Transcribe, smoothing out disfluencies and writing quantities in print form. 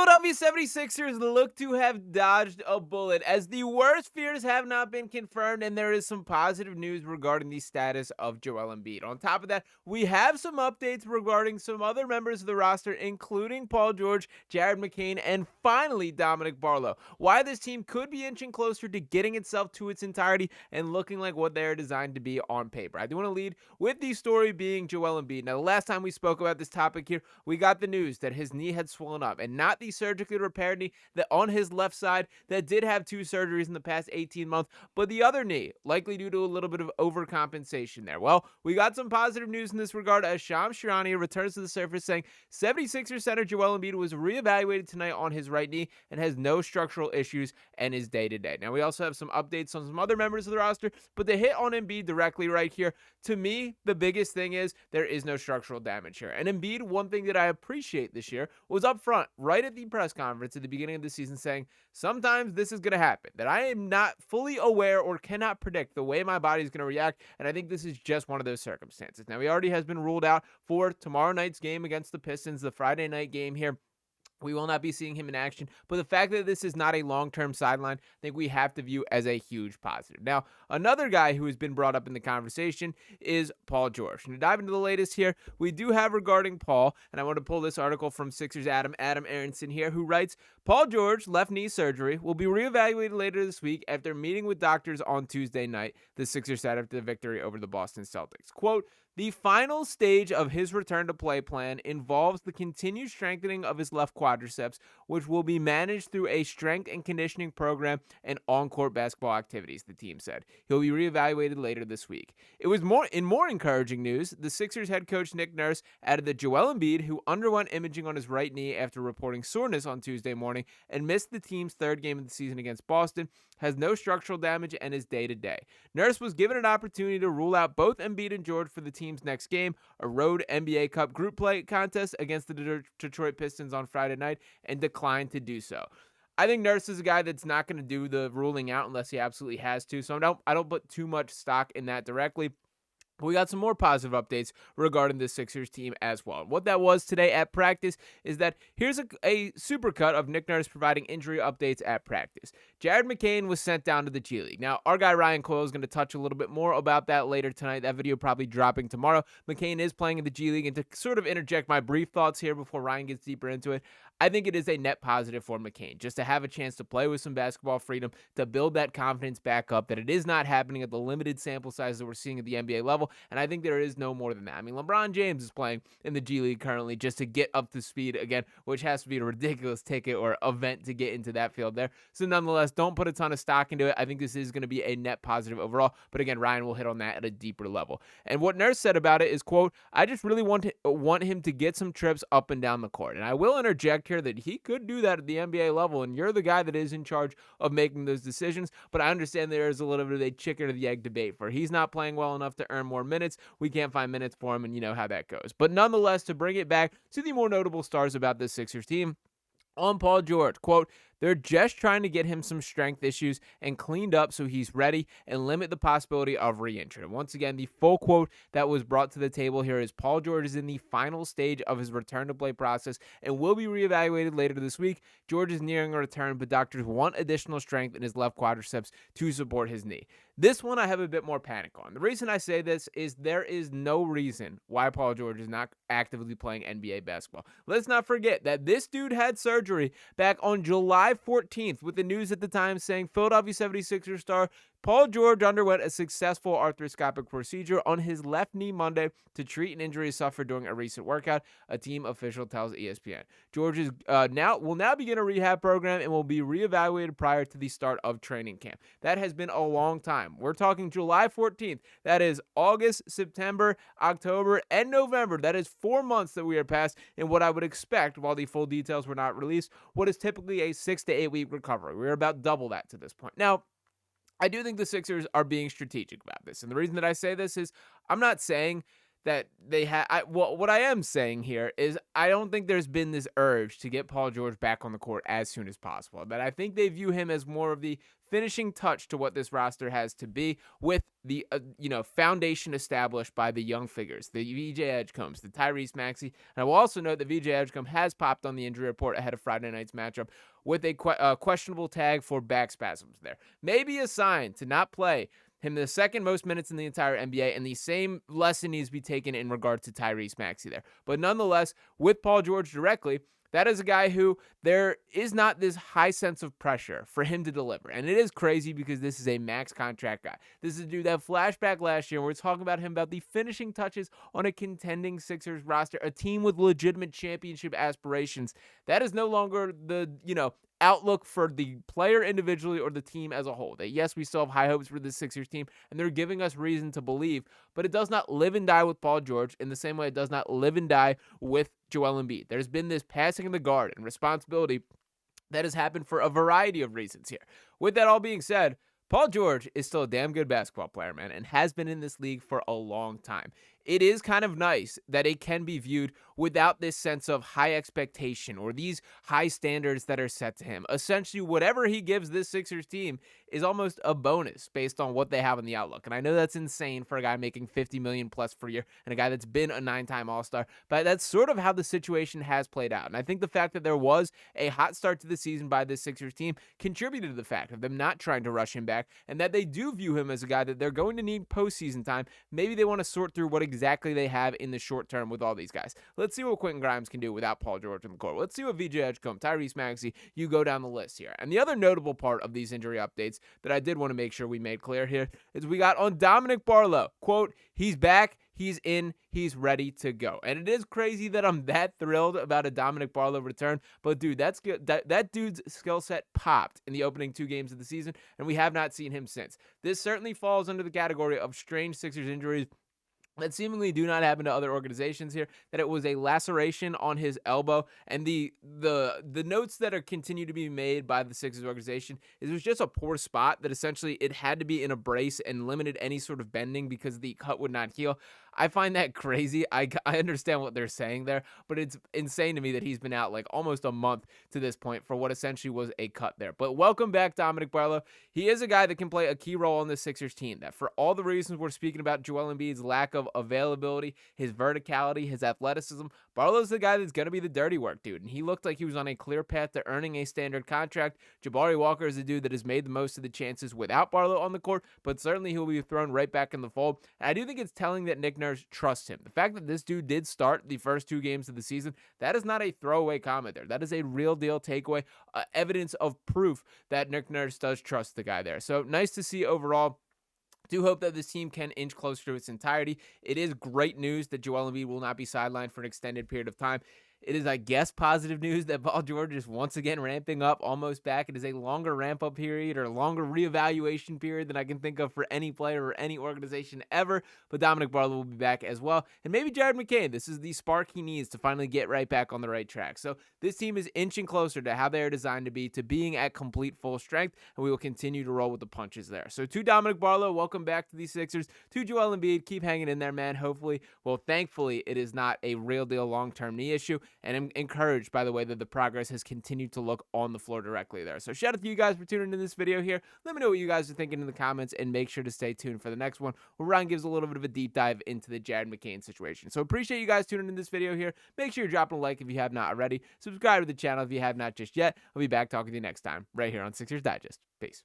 Philadelphia 76ers look to have dodged a bullet as the worst fears have not been confirmed, and there is some positive news regarding the status of Joel Embiid. On top of that, we have some updates regarding some other members of the roster, including Paul George, Jared McCain, and finally Dominick Barlow. Why this team could be inching closer to getting itself to its entirety and looking like what they are designed to be on paper. I do want to lead with the story being Joel Embiid. Now, the last time we spoke about this topic here, we got the news that his knee had swollen up, and not the surgically repaired knee that on his left side that did have 2 surgeries in the past 18 months, but the other knee, likely due to a little bit of overcompensation there. Well, we got some positive news in this regard as Shams Charania returns to the surface saying 76ers center Joel Embiid was reevaluated tonight on his right knee and has no structural issues and is day-to-day. Now, we also have some updates on some other members of the roster, but the hit on Embiid directly right here, to me, the biggest thing is there is no structural damage here. And Embiid, one thing that I appreciate this year was up front, right at the press conference at the beginning of the season, saying, sometimes this is going to happen, that I am not fully aware or cannot predict the way my body is going to react, and I think this is just one of those circumstances. Now, he already has been ruled out for tomorrow night's game against the Pistons, the Friday night game here. We will not be seeing him in action, but the fact that this is not a long-term sideline, I think we have to view as a huge positive. Now, another guy who has been brought up in the conversation is Paul George. And to dive into the latest here, we do have regarding Paul, and I want to pull this article from Sixers Adam Aronson here, who writes, Paul George, left knee surgery, will be reevaluated later this week after meeting with doctors on Tuesday night, the Sixers said after the victory over the Boston Celtics. Quote, the final stage of his return to play plan involves the continued strengthening of his left quadriceps, which will be managed through a strength and conditioning program and on-court basketball activities, the team said. He'll be reevaluated later this week. It was more encouraging news. The Sixers head coach Nick Nurse added that Joel Embiid, who underwent imaging on his right knee after reporting soreness on Tuesday morning and missed the team's third game of the season against Boston, has no structural damage and is day-to-day. Nurse was given an opportunity to rule out both Embiid and George for the team's next game, a road NBA Cup group play contest against the Detroit Pistons on Friday night, and declined to do so. I think Nurse is a guy that's not going to do the ruling out unless he absolutely has to, so I don't put too much stock in that directly. We got some more positive updates regarding the Sixers team as well. What that was today at practice is that here's a supercut of Nick Nurse providing injury updates at practice. Jared McCain was sent down to the G League. Now, our guy Ryan Coyle is going to touch a little bit more about that later tonight. That video probably dropping tomorrow. McCain is playing in the G League, and to sort of interject my brief thoughts here before Ryan gets deeper into it, I think it is a net positive for McCain just to have a chance to play with some basketball freedom, to build that confidence back up, that it is not happening at the limited sample size that we're seeing at the NBA level. And I think there is no more than that. I mean, LeBron James is playing in the G League currently just to get up to speed again, which has to be a ridiculous ticket or event to get into that field there. So nonetheless, don't put a ton of stock into it. I think this is going to be a net positive overall. But again, Ryan will hit on that at a deeper level. And what Nurse said about it is, quote, I just really want him to get some trips up and down the court. And I will interject here that he could do that at the NBA level, and you're the guy that is in charge of making those decisions. But I understand there is a little bit of a chicken or the egg debate for he's not playing well enough to earn more minutes. We can't find minutes for him, and you know how that goes. But nonetheless, to bring it back to the more notable stars about this Sixers team, on Paul George, quote, they're just trying to get him some strength issues and cleaned up so he's ready and limit the possibility of re-injury. And once again, the full quote that was brought to the table here is Paul George is in the final stage of his return to play process and will be reevaluated later this week. George is nearing a return, but doctors want additional strength in his left quadriceps to support his knee. This one I have a bit more panic on. The reason I say this is there is no reason why Paul George is not actively playing NBA basketball. Let's not forget that this dude had surgery back on July 14th, with the news at the time saying Philadelphia 76ers star Paul George underwent a successful arthroscopic procedure on his left knee Monday to treat an injury suffered during a recent workout, a team official tells ESPN. George is will now begin a rehab program and will be reevaluated prior to the start of training camp. That has been a long time. We're talking July 14th. That is August, September, October, and November. That is 4 months that we are past in what I would expect, while the full details were not released, what is typically a 6 to 8 week recovery. We're about double that to this point. Now, I do think the Sixers are being strategic about this. And the reason that I say this is I'm not saying that they had. Well, what I am saying here is I don't think there's been this urge to get Paul George back on the court as soon as possible. But I think they view him as more of the finishing touch to what this roster has to be, with the foundation established by the young figures, the VJ Edgecombe, the Tyrese Maxey. And I will also note that VJ Edgecombe has popped on the injury report ahead of Friday night's matchup with a questionable tag for back spasms there. Maybe a sign to not play him the second most minutes in the entire NBA, and the same lesson needs to be taken in regard to Tyrese Maxey there. But nonetheless, with Paul George directly, that is a guy who there is not this high sense of pressure for him to deliver. And it is crazy because this is a max contract guy. This is a dude that flashback last year. We're talking about him about the finishing touches on a contending Sixers roster, a team with legitimate championship aspirations. That is no longer the, outlook for the player individually or the team as a whole. That yes, we still have high hopes for the Sixers team, and they're giving us reason to believe, but it does not live and die with Paul George in the same way it does not live and die with Joel Embiid. There's been this passing of the guard and responsibility that has happened for a variety of reasons here. With that all being said, Paul George is still a damn good basketball player, man, and has been in this league for a long time. It is kind of nice that it can be viewed without this sense of high expectation or these high standards that are set to him. Essentially, whatever he gives this Sixers team is almost a bonus based on what they have in the outlook. And I know that's insane for a guy making $50 million plus per year and a guy that's been a 9-time All-Star, but that's sort of how the situation has played out. And I think the fact that there was a hot start to the season by this Sixers team contributed to the fact of them not trying to rush him back, and that they do view him as a guy that they're going to need postseason time. Maybe they want to sort through what exactly they have in the short term with all these guys. Let's see what Quentin Grimes can do without Paul George on the court. Let's see what VJ Edgecombe, Tyrese Maxey, you go down the list here. And the other notable part of these injury updates that I did want to make sure we made clear here is we got on Dominick Barlow. Quote, he's back, he's in, he's ready to go. And it is crazy that I'm that thrilled about a Dominick Barlow return, but dude, that's good. That dude's skill set popped in the opening 2 games of the season, and we have not seen him since. This certainly falls under the category of strange Sixers injuries that seemingly do not happen to other organizations here, that it was a laceration on his elbow. And the notes that are continue to be made by the Sixers organization is it was just a poor spot that essentially it had to be in a brace and limited any sort of bending because the cut would not heal. I find that crazy. I understand what they're saying there, but it's insane to me that he's been out like almost a month to this point for what essentially was a cut there. But welcome back, Dominick Barlow. He is a guy that can play a key role on the Sixers team, that for all the reasons we're speaking about Joel Embiid's lack of availability, his verticality, his athleticism, Barlow's the guy that's going to be the dirty work dude, and he looked like he was on a clear path to earning a standard contract. Jabari Walker is a dude that has made the most of the chances without Barlow on the court, but certainly he'll be thrown right back in the fold. And I do think it's telling that Nick Nurse trusts him. The fact that this dude did start the first 2 games of the season, that is not a throwaway comment there. That is a real deal takeaway, evidence of proof that Nick Nurse does trust the guy there. So nice to see overall. Do hope that this team can inch closer to its entirety. It is great news that Joel Embiid will not be sidelined for an extended period of time. It is, I guess, positive news that Paul George is once again ramping up, almost back. It is a longer ramp-up period or a longer reevaluation period than I can think of for any player or any organization ever. But Dominick Barlow will be back as well. And maybe Jared McCain. This is the spark he needs to finally get right back on the right track. So this team is inching closer to how they are designed to be, to being at complete full strength, and we will continue to roll with the punches there. So to Dominick Barlow, welcome back to the Sixers. To Joel Embiid, keep hanging in there, man. Hopefully, well, thankfully, it is not a real deal long-term knee issue. And I'm encouraged, by the way, that the progress has continued to look on the floor directly there. So shout out to you guys for tuning into this video here. Let me know what you guys are thinking in the comments, and make sure to stay tuned for the next one, where Ryan gives a little bit of a deep dive into the Jared McCain situation. So appreciate you guys tuning in this video here. Make sure you're dropping a like if you have not already. Subscribe to the channel if you have not just yet. I'll be back talking to you next time right here on Sixers Digest. Peace.